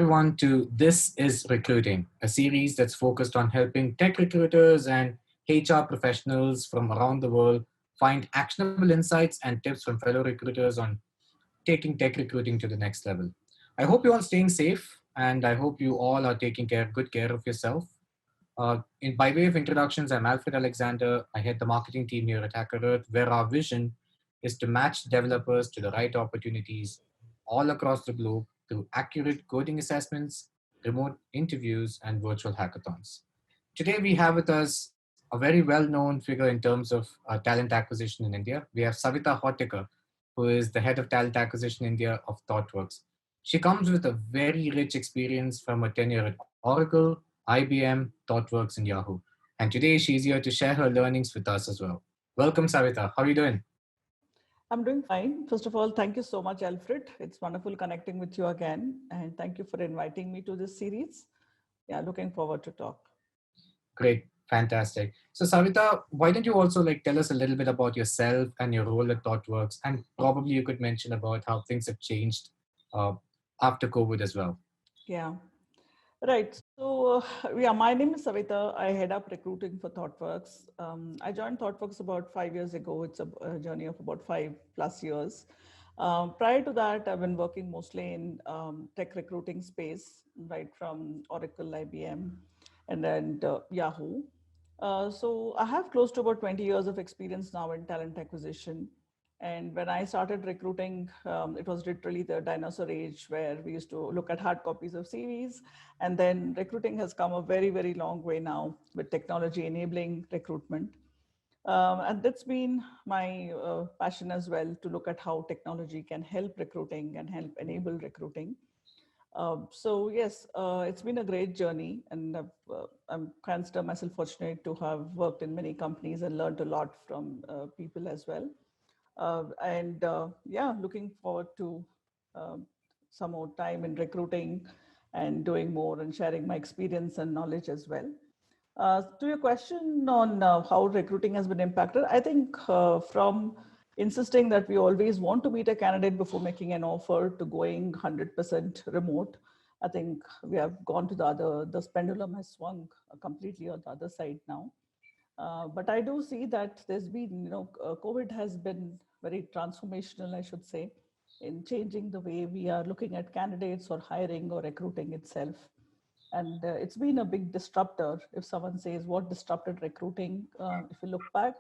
everyone to This is Recruiting, a series that's focused on helping tech recruiters and HR professionals from around the world find actionable insights and tips from fellow recruiters on taking tech recruiting to the next level. I hope you're all staying safe and I hope you all are taking good care of yourself. By way of introductions, I'm Alfred Alexander. I head the marketing team here at HackerEarth, where our vision is to match developers to the right opportunities all across the globe through accurate coding assessments, remote interviews, and virtual hackathons. Today, we have with us a very well known figure in terms of talent acquisition in India. We have Savitha Hortikar, who is the head of talent acquisition in India of ThoughtWorks. She comes with a very rich experience from her tenure at Oracle, IBM, ThoughtWorks, and Yahoo. And today she's here to share her learnings with us as well. Welcome, Savitha. How are you doing? I'm doing fine. First of all, thank you so much, Alfred. It's wonderful connecting with you again. And thank you for inviting me to this series. Yeah, looking forward to talk. Great. Fantastic. So, Savitha, why don't you also tell us a little bit about yourself and your role at ThoughtWorks? And probably you could mention about how things have changed uh, after COVID as well. Yeah. Right. So, yeah, my name is Savitha. I head up recruiting for ThoughtWorks. I joined ThoughtWorks about 5 years ago. It's a journey of about 5+ years. Prior to that, I've been working mostly in tech recruiting space, right from Oracle, IBM, and then Yahoo. So I have close to about 20 years of experience now in talent acquisition. And when I started recruiting, it was literally the dinosaur age where we used to look at hard copies of CVs. And then recruiting has come a very, very long way now with technology enabling recruitment. And that's been my passion as well, to look at how technology can help recruiting and help enable recruiting. So yes, it's been a great journey, and I'm consider myself fortunate to have worked in many companies and learned a lot from people as well. And yeah, looking forward to um some more time in recruiting and doing more and sharing my experience and knowledge as well. To your question on how recruiting has been impacted, I think from insisting that we always want to meet a candidate before making an offer to going 100% remote, I think we have gone to the pendulum has swung completely on the other side now. But I do see that there's been, COVID has been very transformational, I should say, in changing the way we are looking at candidates or hiring or recruiting itself. And it's been a big disruptor. If someone says what disrupted recruiting, if you look back,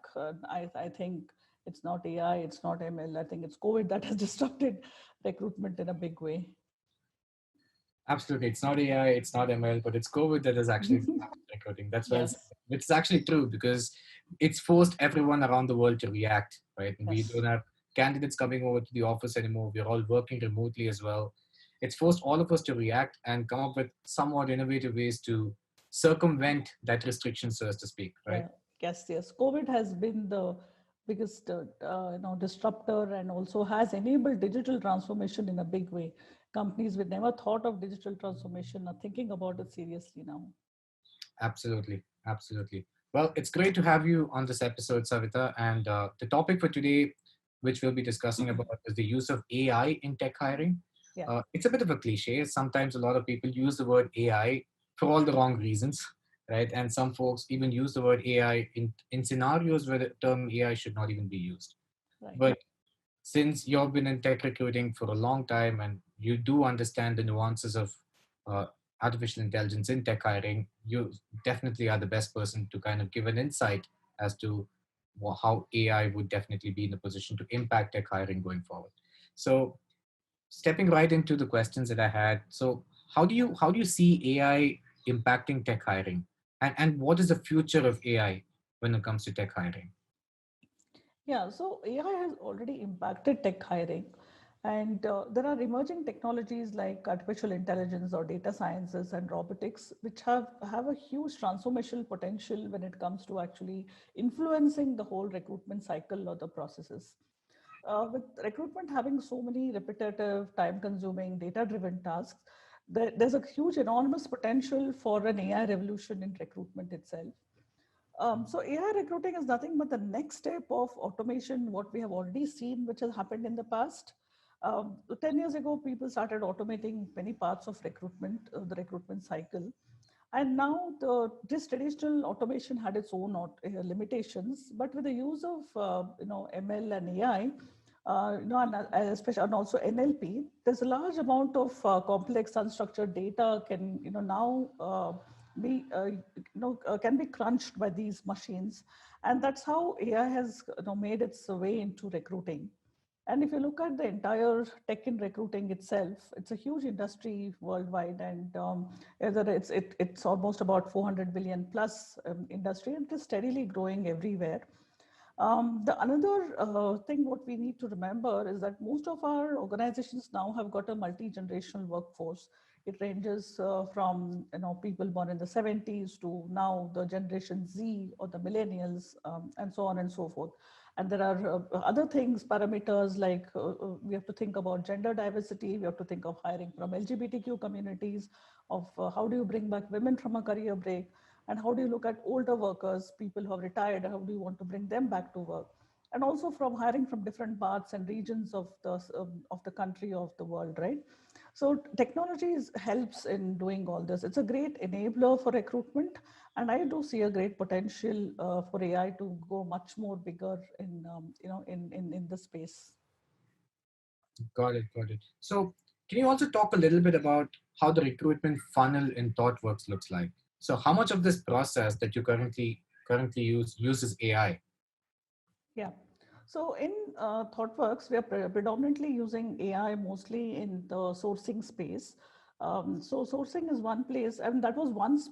I think it's not AI, it's not ML. I think it's COVID that has disrupted recruitment in a big way. Absolutely. It's not AI, it's not ML, but it's COVID that is actually recruiting. That's well said. Yes, Which is actually true because it's forced everyone around the world to react, right? We yes. don't have candidates coming over to the office anymore. We're all working remotely as well. It's forced all of us to react and come up with somewhat innovative ways to circumvent that restriction, so as to speak, right? Yeah, yes, yes. COVID has been the biggest, disruptor, and also has enabled digital transformation in a big way. Companies with never thought of digital transformation are thinking about it seriously now. Absolutely. Absolutely. Well, it's great to have you on this episode, Savitha. And the topic for today, which we'll be discussing about, is the use of AI in tech hiring. Yeah, It's a bit of a cliche. Sometimes a lot of people use the word AI for all the wrong reasons, right? And some folks even use the word AI in scenarios where the term AI should not even be used. right. But since you've been in tech recruiting for a long time and you do understand the nuances of uh, artificial intelligence in tech hiring, you definitely are the best person to kind of give an insight as to how AI would definitely be in a position to impact tech hiring going forward. So, stepping right into the questions that I had. So, how do you see AI impacting tech hiring, and what is the future of AI when it comes to tech hiring? Yeah, so AI has already impacted tech hiring, and there are emerging technologies like artificial intelligence or data sciences and robotics, which have a huge transformational potential when it comes to actually influencing the whole recruitment cycle or the processes. With recruitment having so many repetitive, time-consuming, data-driven tasks, there's a huge, enormous potential for an AI revolution in recruitment itself. So AI recruiting is nothing but the next step of automation, what we have already seen, which has happened in the past. 10 years ago, people started automating many parts of recruitment, the recruitment cycle. And now this traditional automation had its own limitations, but with the use of ML and AI, and especially and also NLP, there's a large amount of complex unstructured data can now be can be crunched by these machines, and that's how AI has made its way into recruiting. And if you look at the entire tech in recruiting itself, it's a huge industry worldwide, and whether it's almost about 400 billion plus industry, and it is steadily growing everywhere. The another thing what we need to remember is that most of our organizations now have got a multi-generational workforce. It ranges from people born in the 70s to now the generation Z or the millennials, and so on and so forth. And there are other things, parameters like we have to think about gender diversity. We have to think of hiring from LGBTQ communities, of how do you bring back women from a career break, and how do you look at older workers, people who have retired, how do you want to bring them back to work? And also from hiring from different parts and regions of the country, of the world, right? So technology helps in doing all this. It's a great enabler for recruitment, and I do see a great potential for AI to go much more bigger in in the space. Got it, got it. So, can you also talk a little bit about how the recruitment funnel in ThoughtWorks looks like? So, how much of this process that you currently use uses AI? Yeah. So in ThoughtWorks, we are predominantly using AI mostly in the sourcing space. So sourcing is one place, and that was once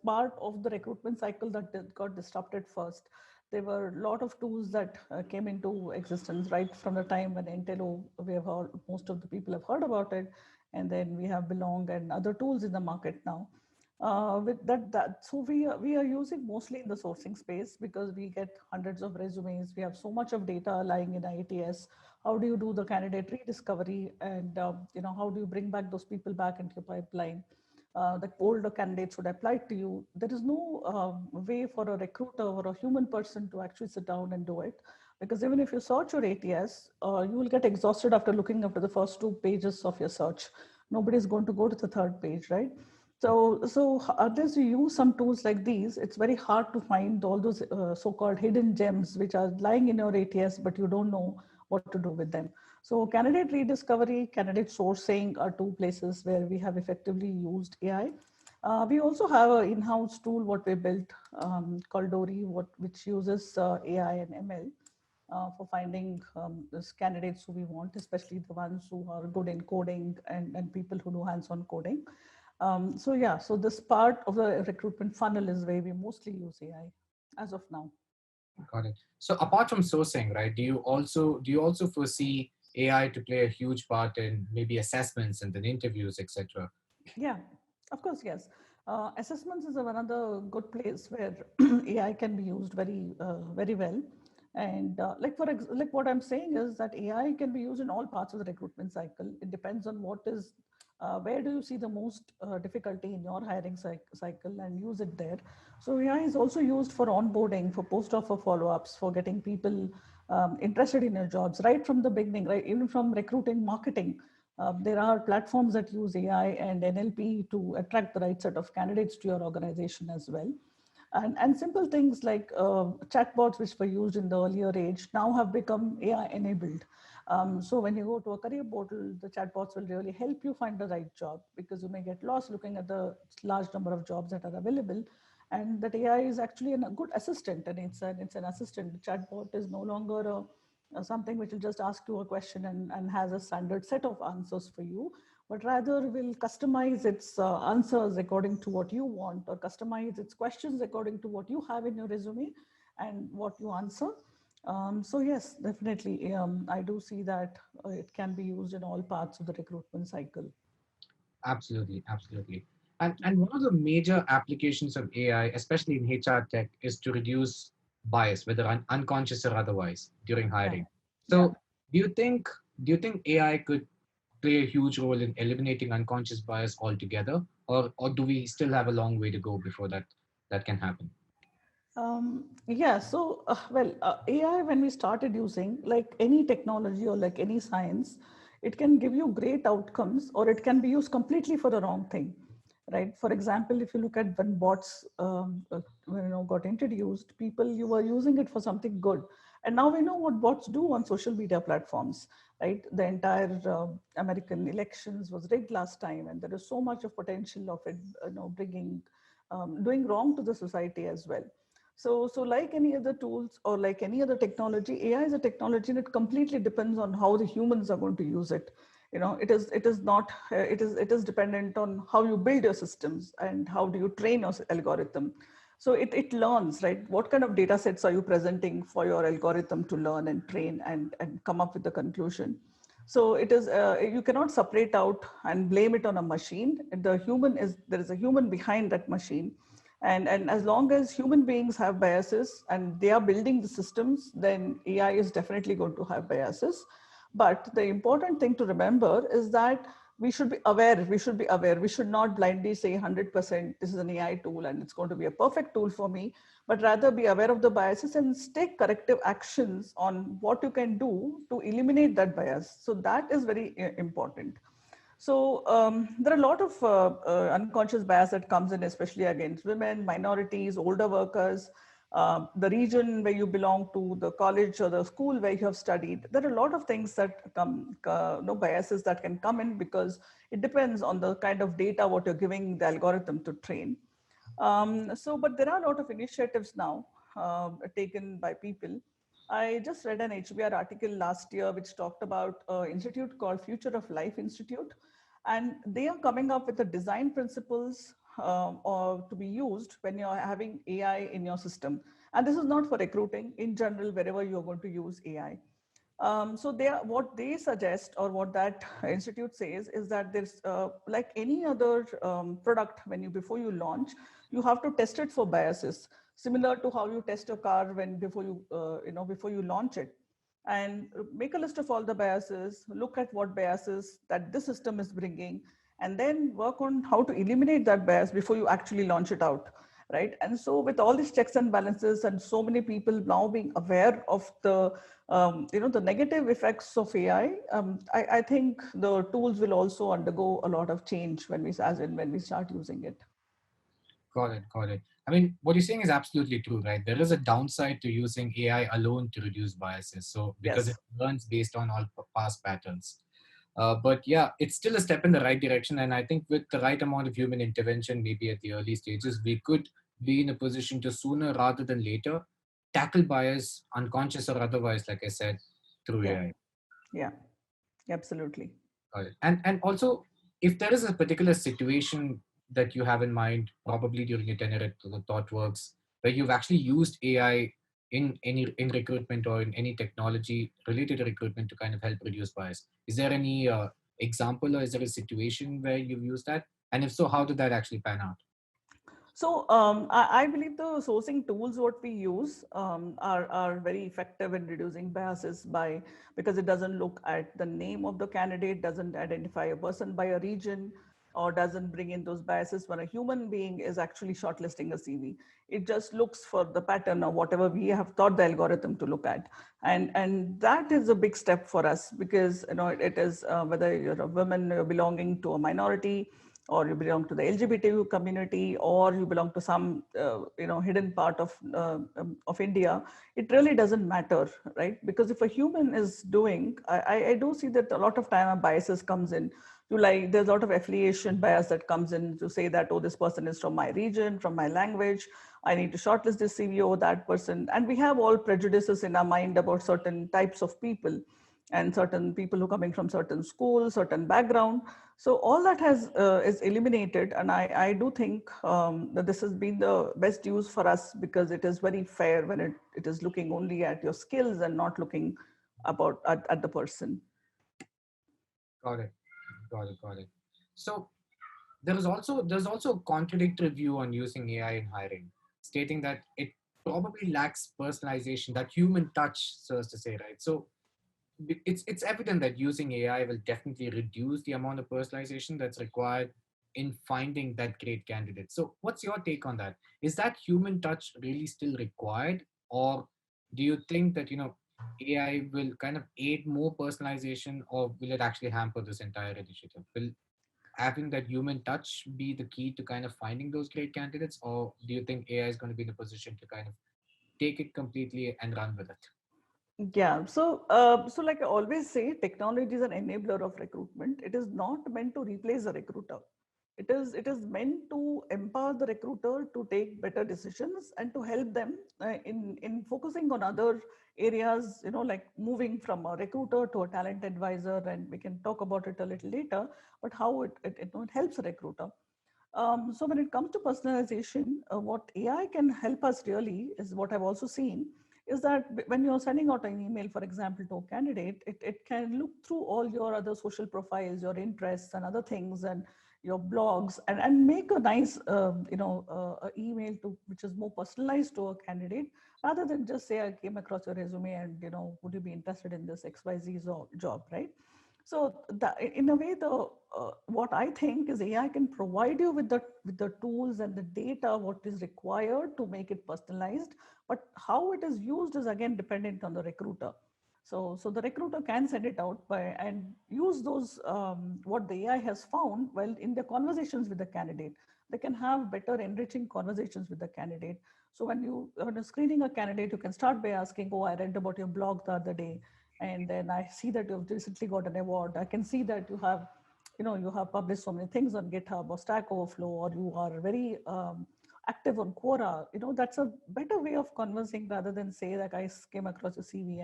part of the recruitment cycle that got disrupted first. There were a lot of tools that came into existence right from the time when Intello, we have heard, most of the people have heard about it, and then we have Belong and other tools in the market now. With that so we are using mostly in the sourcing space because we get hundreds of resumes. We have so much of data lying in IATS. How do you do the candidate rediscovery, and how do you bring back those people back into your pipeline? The older candidates would apply to you. There is no way for a recruiter or a human person to actually sit down and do it, because even if you search your ATS, you will get exhausted after looking after the first two pages of your search. Nobody's going to go to the third page, right? So unless you use some tools like these, it's very hard to find all those so-called hidden gems which are lying in your ATS, but you don't know what to do with them. So candidate rediscovery, candidate sourcing are two places where we have effectively used AI. We also have an in-house tool what we built called Dory, which uses AI and ML for finding these candidates who we want, especially the ones who are good in coding and people who do hands-on coding. So yeah, so this part of the recruitment funnel is where we mostly use AI as of now. Got it. So, apart from sourcing, right? Do you also foresee AI to play a huge part in maybe assessments and then interviews, etc.? Yeah, of course, yes. Assessments is another good place where AI can be used very well. And like what I'm saying is that AI can be used in all parts of the recruitment cycle. It depends on where do you see the most difficulty in your hiring cycle, and use it there. So AI is also used for onboarding, for post offer follow-ups, for getting people interested in your jobs right from the beginning, right? Even from recruiting, marketing. There are platforms that use AI and NLP to attract the right set of candidates to your organization as well. And simple things like chatbots, which were used in the earlier age, now have become AI enabled. So when you go to a career portal, the chatbots will really help you find the right job, because you may get lost looking at the large number of jobs that are available. And that AI is actually a good assistant, and it's an assistant. The chatbot is no longer something which will just ask you a question and has a standard set of answers for you, but rather will customize its answers according to what you want, or customize its questions according to what you have in your resume and what you answer. So yes, definitely, I do see that it can be used in all parts of the recruitment cycle. Absolutely, absolutely. And one of the major applications of AI, especially in HR tech, is to reduce bias, whether unconscious or otherwise, during Yeah, hiring. yeah. So, do you think do you think AI could play a huge role in eliminating unconscious bias altogether, or do we still have a long way to go before that can happen? Yeah, so AI, when we started using, like any technology or like any science, it can give you great outcomes, or it can be used completely for the wrong thing, right? For example, if you look at when bots got introduced, people, you were using it for something good, and now we know what bots do on social media platforms, right? The entire American elections was rigged last time, and there is so much of potential of it, bringing doing wrong to the society as well. So like any other tools or like any other technology, AI is a technology, and it completely depends on how the humans are going to use it. It is not it is dependent on how you build your systems and how do you train your algorithm. So it learns, right? What kind of data sets are you presenting for your algorithm to learn and train and come up with the conclusion? So it is you cannot separate out and blame it on a machine. There is a human behind that machine, and as long as human beings have biases and they are building the systems, then AI is definitely going to have biases. But the important thing to remember is that we should be aware. We should be aware. We should not blindly say 100% this is an AI tool and it's going to be a perfect tool for me, but rather be aware of the biases and take corrective actions on what you can do to eliminate that bias. So that is very important. So there are a lot of unconscious bias that comes in, especially against women, minorities, older workers, the region where you belong to, the college or the school where you have studied. There are a lot of things that come, no biases that can come in because it depends on the kind of data what you're giving the algorithm to train. But there are a lot of initiatives now taken by people. I just read an HBR article last year which talked about an institute called Future of Life Institute, and they are coming up with the design principles or to be used when you're having AI in your system. And this is not for recruiting, in general, wherever you're going to use AI. What they suggest, or what that institute says, is that there's like any other product, before you launch, you have to test it for biases, similar to how you test a car before you launch it, and make a list of all the biases, look at what biases that this system is bringing, and then work on how to eliminate that bias before you actually launch it out, right? And so with all these checks and balances and so many people now being aware of the negative effects of AI, I think the tools will also undergo a lot of change when we start using it. Got it, got it. I mean, what you're saying is absolutely true, right? There is a downside to using AI alone to reduce biases. So, because it Yes. learns based on all past patterns. But yeah, it's still a step in the right direction. And I think with the right amount of human intervention, maybe at the early stages, we could be in a position to sooner rather than later tackle bias, unconscious or otherwise, like I said, through Yeah. AI. Yeah. Absolutely. Got it. And also, if there is a particular situation that you have in mind, probably during your tenure at the ThoughtWorks, where you've actually used AI in recruitment or in any technology related to recruitment to kind of help reduce bias, is there any example or is there a situation where you've used that? And if so, how did that actually pan out? So I believe the sourcing tools what we use are very effective in reducing biases because it doesn't look at the name of the candidate, doesn't identify a person by a region, or doesn't bring in those biases when a human being is actually shortlisting a CV. It just looks for the pattern of whatever we have taught the algorithm to look at, and that is a big step for us because it is whether you're a woman, you're belonging to a minority, or you belong to the LGBTQ community, or you belong to some hidden part of India. It really doesn't matter, right? Because if a human is doing, I do see that a lot of time a biases comes in. There's a lot of affiliation bias that comes in to say that, oh, this person is from my region, from my language, I need to shortlist this CV over that person. And we have all prejudices in our mind about certain types of people and certain people who are coming from certain schools, certain background. So all that is eliminated, and I do think that this has been the best use for us because it is very fair when it is looking only at your skills and not looking at the person. Got it. Got it. Got it. So there's also a contradictory view on using AI in hiring, stating that it probably lacks personalization, that human touch, so as to say, right? So it's evident that using AI will definitely reduce the amount of personalization that's required in finding that great candidate. So what's your take on that? Is that human touch really still required, or do you think that AI will kind of aid more personalization, or will it actually hamper this entire initiative? Will having that human touch be the key to kind of finding those great candidates, or do you think AI is going to be in a position to kind of take it completely and run with it? Yeah. So like I always say, technology is an enabler of recruitment. It is not meant to replace the recruiter. It is meant to empower the recruiter to take better decisions and to help them in focusing on other areas. Like moving from a recruiter to a talent advisor, and we can talk about it a little later. But how it helps a recruiter. So when it comes to personalization, what AI can help us really is what I've also seen is that when you're sending out an email, for example, to a candidate, it can look through all your other social profiles, your interests and other things and your blogs and make a nice, email to which is more personalized to a candidate rather than just say, I came across your resume and, would you be interested in this XYZ job, right? So in a way, the what I think is AI can provide you with the tools and the data what is required to make it personalized, but how it is used is again dependent on the recruiter. So the recruiter can send it out by and use those what the AI has found. Well, in the conversations with the candidate, they can have better enriching conversations with the candidate. So when you're screening a candidate, you can start by asking, "Oh, I read about your blog the other day, and then I see that you've recently got an award. I can see that you have published so many things on GitHub or Stack Overflow, or you are very active on Quora." That's a better way of conversing rather than say that I came across your CV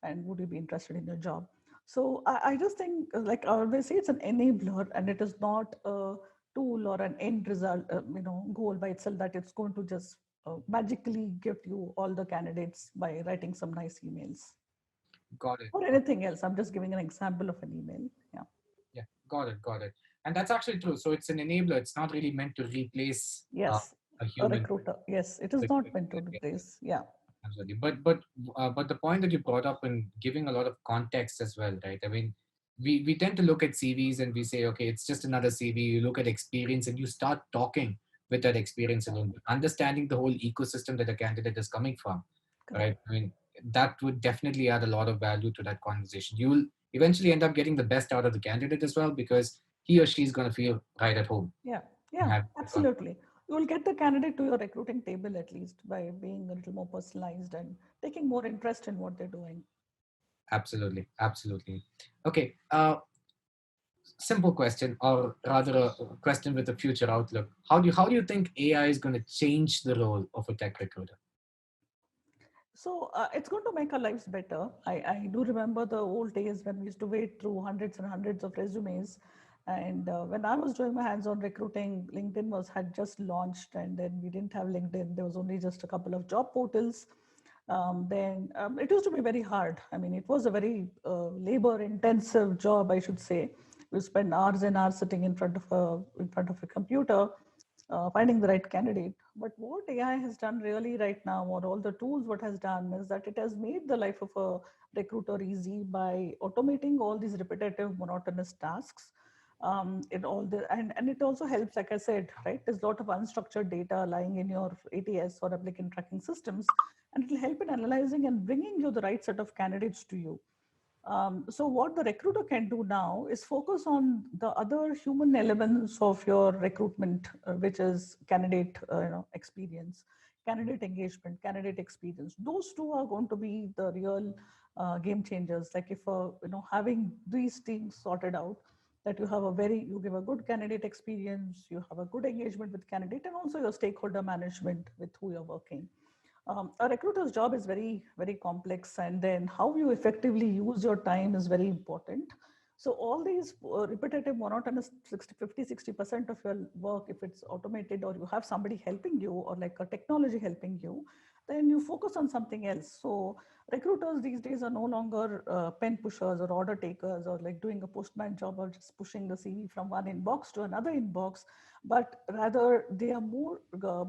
and would you be interested in your job. So I just think, like I always say, it's an enabler and it is not a tool or an end result, goal by itself, that it's going to just magically give you all the candidates by writing some nice emails Got it. or anything else. I'm just giving an example of an email. Yeah. Yeah, got it, got it. And that's actually true. So it's an enabler. It's not really meant to replace Yes. a A human. recruiter. Yes. It is not meant to replace. Yeah. Absolutely. But the point that you brought up in giving a lot of context as well, right? I mean, we tend to look at CVs and we say, okay, it's just another CV. You look at experience and you start talking with that experience alone, understanding the whole ecosystem that a candidate is coming from, Correct. right? I mean, that would definitely add a lot of value to that conversation. You will eventually end up getting the best out of the candidate as well, because he or she is going to feel right at home Yeah. and Yeah. have that conversation. Absolutely. You will get the candidate to your recruiting table at least by being a little more personalized and taking more interest in what they're doing. Absolutely, absolutely. Okay, simple question, or rather a question with a future outlook. How do you think AI is going to change the role of a tech recruiter? So it's going to make our lives better. I do remember the old days when we used to wait through hundreds and hundreds of resumes. And when I was doing my hands-on recruiting, LinkedIn had just launched, and then we didn't have LinkedIn. There was only just a couple of job portals. Then it used to be very hard. I mean, it was a very labor-intensive job, I should say. You spend hours and hours sitting in front of a computer, finding the right candidate. But what AI has done really right now, or all the tools, what has done is that it has made the life of a recruiter easy by automating all these repetitive, monotonous tasks. And it also helps, like I said, right? There's a lot of unstructured data lying in your ATS or applicant tracking systems, and it'll help in analyzing and bringing you the right set of candidates to you. So what the recruiter can do now is focus on the other human elements of your recruitment, which is candidate, experience, candidate engagement, candidate experience. Those two are going to be the real game changers. Like if having these things sorted out, that you give a good candidate experience, you have a good engagement with candidate, and also your stakeholder management with who you're working. A recruiter's job is very, very complex, and then how you effectively use your time is very important. So all these repetitive, monotonous 60% of your work, if it's automated or you have somebody helping you or like a technology helping you, then you focus on something else. So recruiters these days are no longer pen pushers or order takers or like doing a postman job or just pushing the CV from one inbox to another inbox, but rather they are more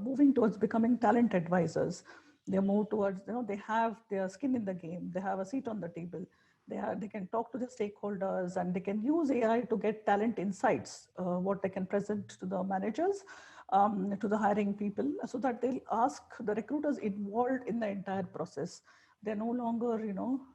moving towards becoming talent advisors. They move towards, they have their skin in the game, they have a seat on the table, they can talk to the stakeholders, and they can use AI to get talent insights, what they can present to the managers, to the hiring people, so that they'll ask the recruiters involved in the entire process. They're no longer,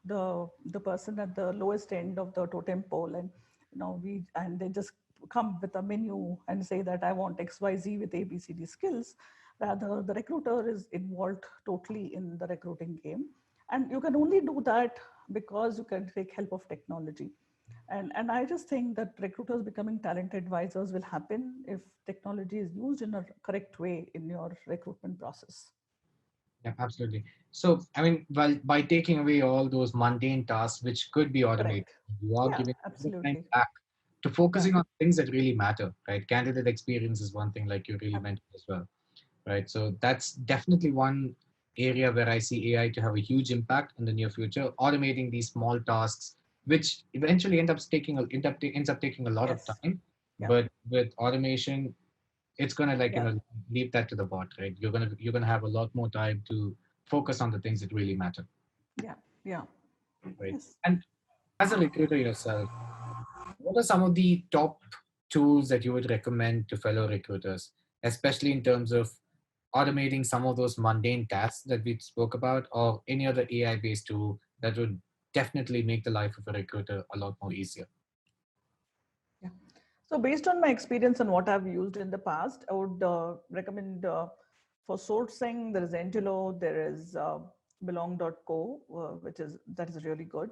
the person at the lowest end of the totem pole, and they just come with a menu and say that I want XYZ with ABCD skills. Rather, the recruiter is involved totally in the recruiting game, and you can only do that because you can take help of technology. And I just think that recruiters becoming talent advisors will happen if technology is used in a correct way in your recruitment process. Yeah, absolutely. So, I mean, well, by taking away all those mundane tasks which could be automated, Correct. you are Yeah, giving the time absolutely. back to Yeah. focusing on things that really matter, right? Candidate experience is one thing, like you really mentioned as well, right? So that's definitely one area where I see AI to have a huge impact in the near future, automating these small tasks, which eventually ends up taking a lot of Yes. time. Yeah. But with automation, it's gonna Yeah. leave that to the bot, right? You're gonna have a lot more time to focus on the things that really matter, Yeah. Yeah. right? Yes. And as a recruiter yourself, what are some of the top tools that you would recommend to fellow recruiters, especially in terms of automating some of those mundane tasks that we spoke about, or any other AI based tool that would definitely make the life of a recruiter a lot more easier? Yeah. So based on my experience and what I've used in the past, I would recommend for sourcing, there is Entilo, there is belong.co, that is really good.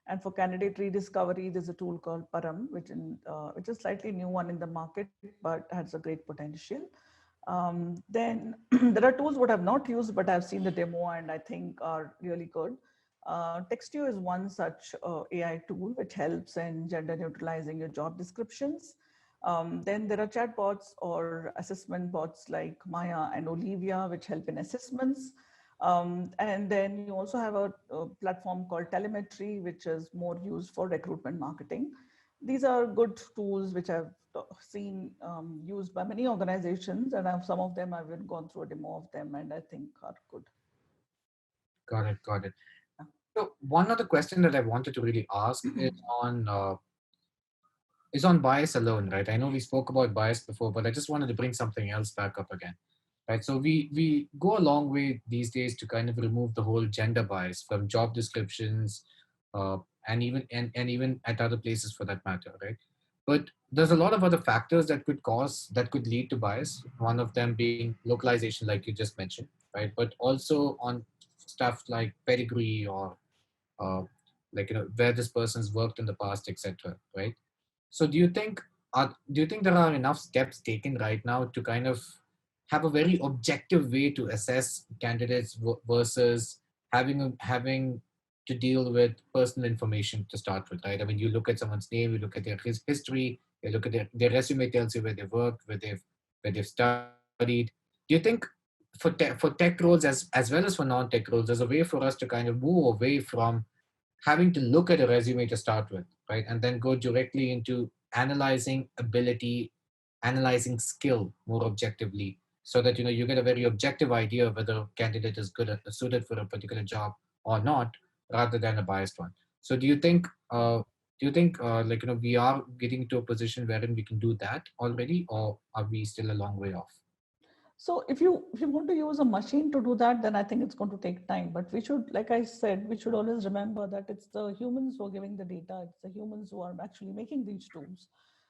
And for candidate rediscovery, there's a tool called Param, which is slightly new one in the market, but has a great potential. Then there are tools what I've not used, but I've seen the demo and I think are really good. Textio is one such AI tool which helps in gender neutralizing your job descriptions. Then there are chatbots or assessment bots like Maya and Olivia, which help in assessments. And then you also have a platform called Telemetry, which is more used for recruitment marketing. These are good tools which I've seen used by many organizations, and some of them I've even gone through a demo of them, and I think are good. Got it, got it. Yeah. So one other question that I wanted to really ask is on bias alone, right? I know we spoke about bias before, but I just wanted to bring something else back up again, right? So we go a long way these days to kind of remove the whole gender bias from job descriptions, uh, and even at other places for that matter, right? But there's a lot of other factors that could lead to bias. One of them being localization, like you just mentioned, right? But also on stuff like pedigree or uh, where this person's worked in the past, etc. Right? So do you think there are enough steps taken right now to kind of have a very objective way to assess candidates versus having to deal with personal information to start with, right? I mean, you look at someone's name, you look at their history, you look at their resume tells you where they've worked, where they've studied. Do you think for tech roles as well as for non-tech roles, there's a way for us to kind of move away from having to look at a resume to start with, right? And then go directly into analyzing ability, analyzing skill more objectively, so that you get a very objective idea of whether a candidate is suited for a particular job or not, rather than a biased one. So do you think we are getting to a position wherein we can do that already, or are we still a long way off? So if you want to use a machine to do that, then I think it's going to take time. But we should, like I said, we should always remember that it's the humans who are giving the data. It's the humans who are actually making these tools.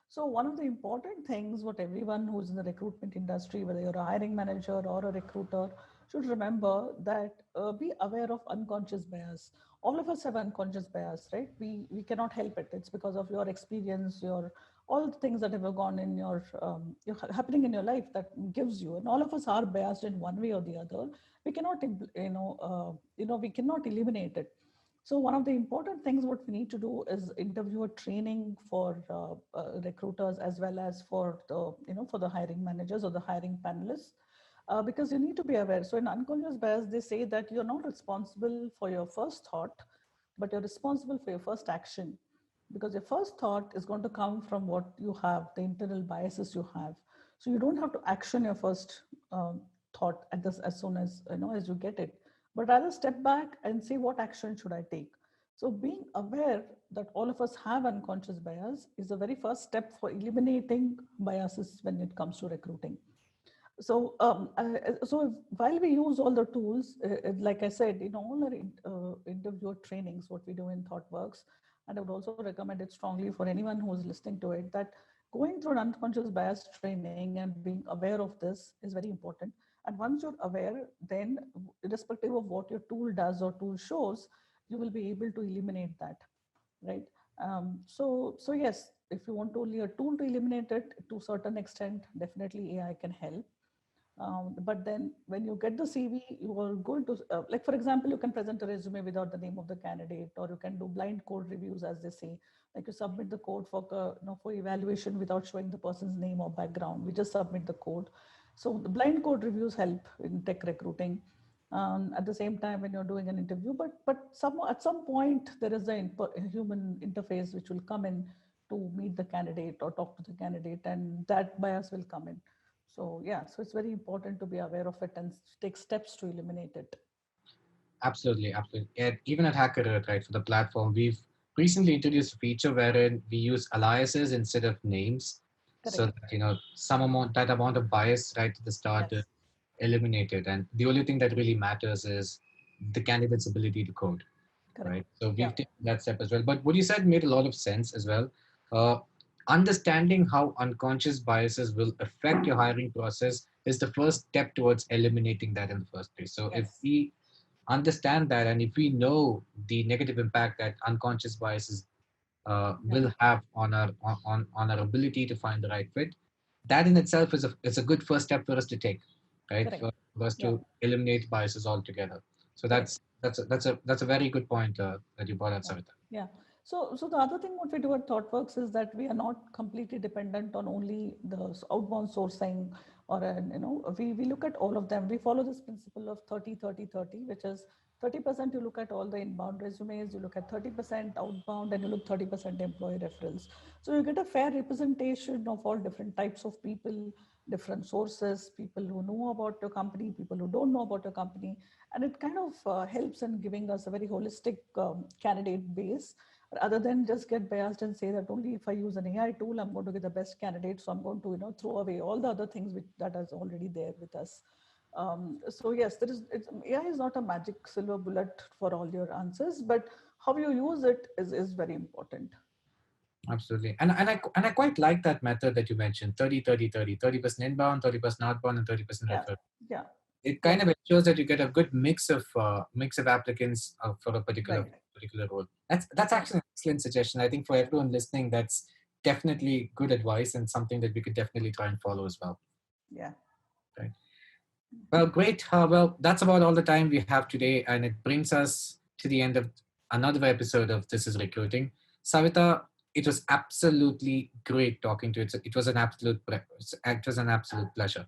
So one of the important things what everyone who's in the recruitment industry, whether you're a hiring manager or a recruiter, should remember that be aware of unconscious bias. All of us have unconscious bias, right? We cannot help it. It's because of your experience, your all the things that have gone in happening in your life that gives you, and all of us are biased in one way or the other. We cannot we cannot eliminate it. So one of the important things what we need to do is interviewer training for recruiters as well as for the hiring managers or the hiring panelists, because you need to be aware. So in unconscious bias, they say that you're not responsible for your first thought, but you're responsible for your first action, because your first thought is going to come from what you have, the internal biases you have. So you don't have to action your first thought at this as soon as as you get it, but rather step back and say what action should I take. So being aware that all of us have unconscious bias is the very first step for eliminating biases when it comes to recruiting. So while we use all the tools, like I said, in all our interviewer trainings, what we do in ThoughtWorks, and I would also recommend it strongly for anyone who is listening to it, that going through an unconscious bias training and being aware of this is very important. And once you're aware, then irrespective of what your tool does or tool shows, you will be able to eliminate that, right? So yes, if you want only a tool to eliminate it to a certain extent, definitely AI can help. But then when you get the CV, you are going to, like, for example, you can present a resume without the name of the candidate, or you can do blind code reviews, as they say. Like you submit the code for, for evaluation without showing the person's name or background. We just submit the code. So the blind code reviews help in tech recruiting. At the same time, when you're doing an interview, but at some point there is a human interface which will come in to meet the candidate or talk to the candidate, and that bias will come in. So yeah, so it's very important to be aware of it and take steps to eliminate it. Absolutely, absolutely. Even at HackerEarth, right, for the platform, we've recently introduced a feature wherein we use aliases instead of names, so Correct. that that amount of bias right at the start is Yes. eliminated, and the only thing that really matters is the candidate's ability to code, Correct. right? So Yeah. we've taken that step as well. But what you said made a lot of sense as well. Uh, Understanding how unconscious biases will affect your hiring process is the first step towards eliminating that in the first place. So if Yes. we understand that, and if we know the negative impact that unconscious biases Yeah. will have on our ability to find the right fit, that in itself is a good first step for us to take, right? Correct. For us Yeah. to eliminate biases altogether. So Correct. that's a very good point that you brought out, Yeah. Savitha. Yeah. So the other thing what we do at ThoughtWorks is that we are not completely dependent on only the outbound sourcing, or we look at all of them. We follow this principle of 30-30-30, which is 30% you look at all the inbound resumes, you look at 30% outbound, and you look 30% employee referrals. So you get a fair representation of all different types of people, different sources, people who know about your company, people who don't know about your company, and it kind of helps in giving us a very holistic candidate base, rather than just get biased and say that only if I use an AI tool I'm going to get the best candidate, so I'm going to throw away all the other things that is already there with us. So yes, AI is not a magic silver bullet for all your answers, but how you use it is very important. Absolutely. And I quite like that method that you mentioned, 30-30-30, 30% inbound, 30% outbound, and 30% Yeah. referral. Yeah. It Yeah. kind of ensures that you get a good mix of applicants for a Right. particular role. That's Yeah. actually an excellent suggestion. I think for everyone listening, that's definitely good advice and something that we could definitely try and follow as well. Yeah. Right. Well, great. Well, that's about all the time we have today, and it brings us to the end of another episode of This Is Recruiting. Savita, it was absolutely great talking to you. It was an absolute pleasure.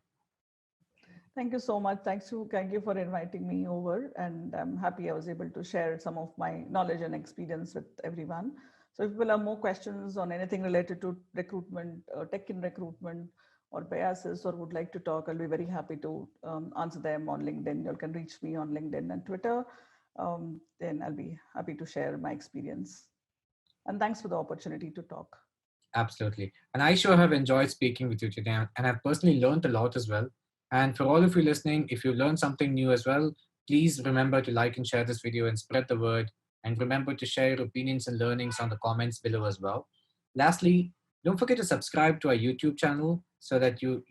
Thank you so much. Thank you for inviting me over, and I'm happy I was able to share some of my knowledge and experience with everyone. So, if people have more questions on anything related to recruitment, tech in recruitment, or biases, or would like to talk, I'll be very happy to answer them on LinkedIn. You can reach me on LinkedIn and Twitter. Then I'll be happy to share my experience. And thanks for the opportunity to talk. Absolutely. And I sure have enjoyed speaking with you today, and I've personally learned a lot as well. And for all of you listening, if you learned something new as well, please remember to like and share this video and spread the word. And remember to share your opinions and learnings on the comments below as well. Lastly, don't forget to subscribe to our YouTube channel so that you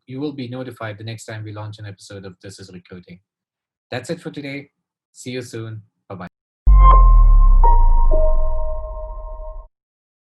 will be notified the next time we launch an episode of This Is Recruiting. That's it for today. See you soon. Bye bye.